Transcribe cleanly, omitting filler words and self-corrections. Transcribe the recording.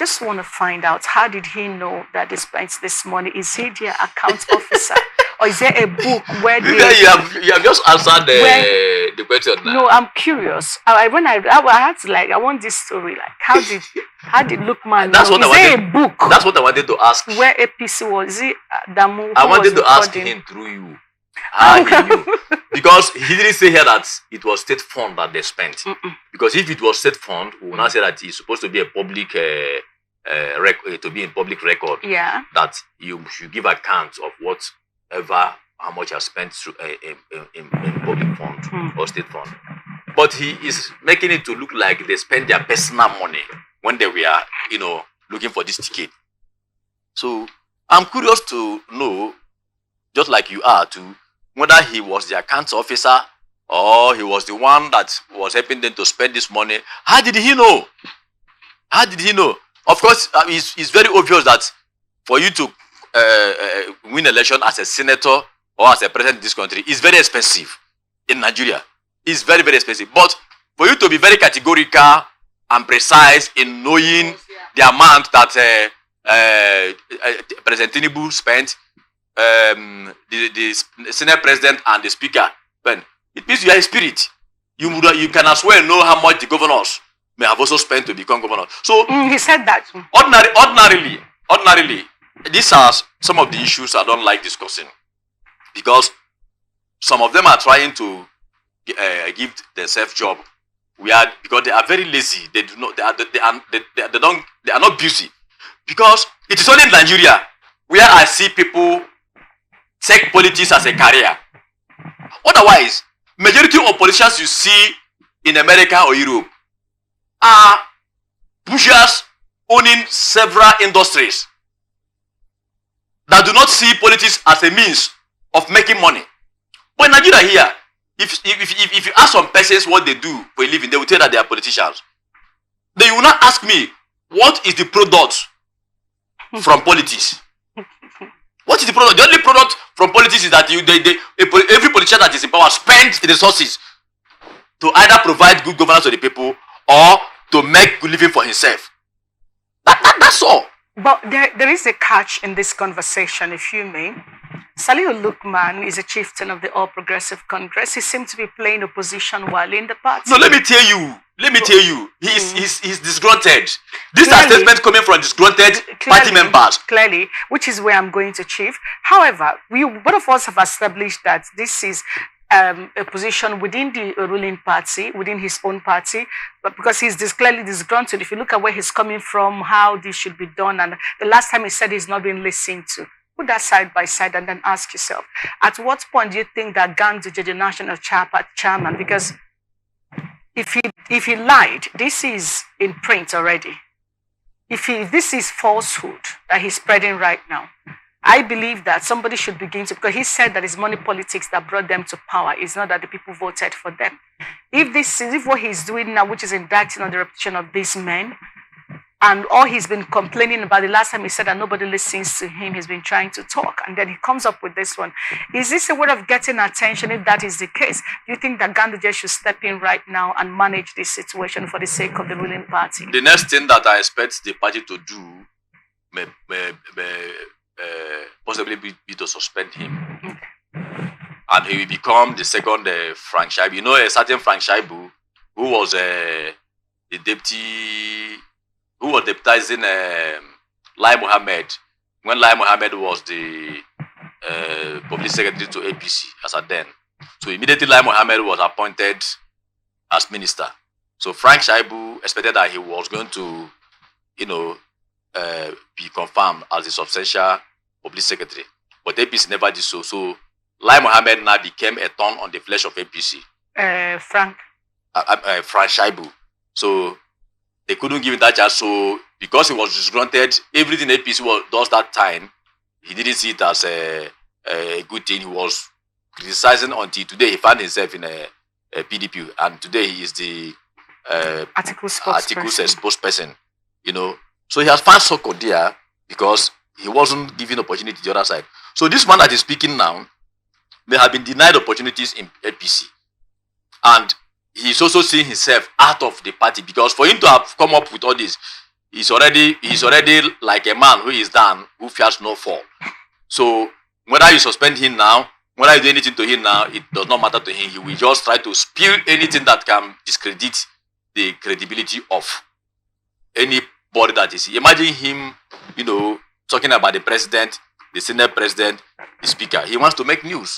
just want to find out, how did he know that they spent this money? Is he their account officer? Or is there a book where they... You have just answered the question now. No, I'm curious. I had to, like, I want this story. Like, how did Lukman know? Is there a book? That's what I wanted to ask. Where APC was? Is it Damu? I wanted to ask him through you. How he knew. Because he didn't say here that it was state fund that they spent. Because if it was state fund, we will not say that it's supposed to be a public to be in public record. Yeah. That you should give account of whatever, how much you spent through in public fund or state fund. But he is making it to look like they spend their personal money when they were, looking for this ticket. So I'm curious to know, just like you are, to whether he was the accounts officer or he was the one that was helping them to spend this money. How did he know? How did he know? Of course, it's very obvious that for you to win election as a senator or as a president in this country is very expensive in Nigeria. It's very, very expensive. But for you to be very categorical and precise in knowing the amount that President Tinubu spent, the Senate President and the Speaker, then it means you are a spirit. You can as well know how much the governors may have also spent to become governor. So he said that. Ordinarily, these are some of the issues I don't like discussing, because some of them are trying to give themselves job. Because they are very lazy. They do not. They are not busy. Because it is only in Nigeria where I see people take politics as a career. Otherwise, majority of politicians you see in America or Europe are pushers owning several industries that do not see politics as a means of making money. But in Nigeria here, if you ask some persons what they do for a living, they will tell that they are politicians. Then you will not ask me, what is the product from politics? What is the product? The only product from politics is that every politician that is in power spends the resources to either provide good governance to the people or to make good living for himself. That's all. But there is a catch in this conversation, if you may. Saliu Lukman is a chieftain of the All Progressive Congress. He seems to be playing opposition while in the party. No, let me tell you. He's disgruntled. These are statements coming from disgruntled party members. Clearly, which is where I'm going to, Chief. However, both of us have established that this is a position within the ruling party, within his own party, but because he's clearly disgruntled. If you look at where he's coming from, how this should be done, and the last time he said he's not being listened to. Put that side by side and then ask yourself, at what point do you think that Ngozika, the national chairman, because if he lied, this is in print already. If this is falsehood that he's spreading right now, I believe that somebody should begin to, because he said that it's money politics that brought them to power. It's not that the people voted for them. If what he's doing now, which is indicting on the reputation of these men, and all he's been complaining about, the last time he said that nobody listens to him, he's been trying to talk, and then he comes up with this one. Is this a way of getting attention? If that is the case, do you think that Ngozika should step in right now and manage this situation for the sake of the ruling party? The next thing that I expect the party to do may possibly be to suspend him. Okay. And he will become the second Frank Shaibu. You know, a certain Frank Shaibu who was the deputy, who was deputizing Lai Mohammed when Lai Mohammed was the public secretary to APC as at then. So immediately Lai Mohammed was appointed as minister. So Frank Shaibu expected that he was going to, be confirmed as the substantial public secretary. But APC never did so. So Lai Mohammed now became a thorn on the flesh of APC. Frank Shaibu. So they couldn't give him that chance. So because he was disgruntled, everything APC does that time, he didn't see it as a good thing. He was criticizing until today he found himself in a PDP, and today he is the article spokesperson. So he has found succor there because he wasn't given opportunity to the other side. So this man that is speaking now may have been denied opportunities in APC, and he's also seeing himself out of the party, because for him to have come up with all this, he's already like a man who is down, who fears no fall. So whether you suspend him now, whether you do anything to him now, it does not matter to him. He will just try to spew anything that can discredit the credibility of anybody that is. Imagine him, talking about the president, the Senate president, the speaker. He wants to make news.